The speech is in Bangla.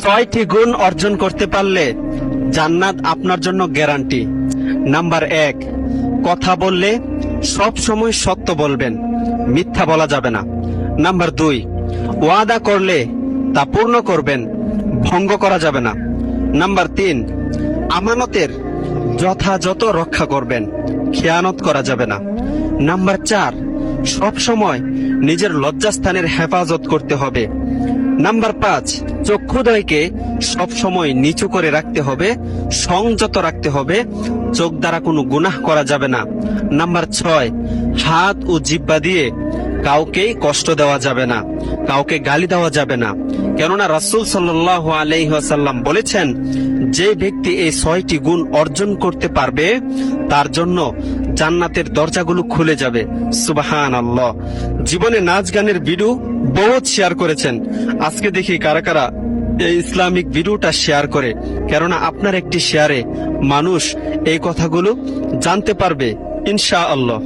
ছয়টি গুণ অর্জন করতে পারলে জান্নাত আপনার জন্য গ্যারান্টি। নাম্বার 1, কথা বললে সব সময় সত্য বলবেন, মিথ্যা বলা যাবে না। নাম্বার 2, ওয়াদা করলে তা পূর্ণ করবেন, ভঙ্গ করা যাবে না। নাম্বার 3, আমানতের যথাযথ রক্ষা করবেন, খেয়ানত করা যাবে না। নাম্বার 4, সব সময় নিজের লজ্জাস্থানের হেফাজত করতে হবে। নাম্বার 5, চক্ষুদ্বয়কে সব সময় নিচু করে রাখতে হবে, সংযত রাখতে হবে, চোখ দ্বারা কোনো গুনাহ করা যাবে না। নাম্বার 6, হাত ও জিহ্বা দিয়ে কাউকেই কষ্ট দেওয়া যাবে না, কাউকে গালি দেওয়া যাবে না। কেননা রাসূল সাল্লাল্লাহু আলাইহি ওয়াসাল্লাম বলেছেন, যে ব্যক্তি এই 6টি গুণ অর্জন করতে পারবে তার জন্য জান্নাতের দরজাগুলো খুলে যাবে। সুবহানাল্লাহ। জীবনে নাচ গানের ভিডিও বহুত শেয়ার করেছেন, আজকে দেখি কারা কারা এই ইসলামিক ভিডিওটা শেয়ার করে। কেননা আপনার একটি শেয়ারে মানুষ এই কথাগুলো জানতে পারবে ইনশাআল্লাহ।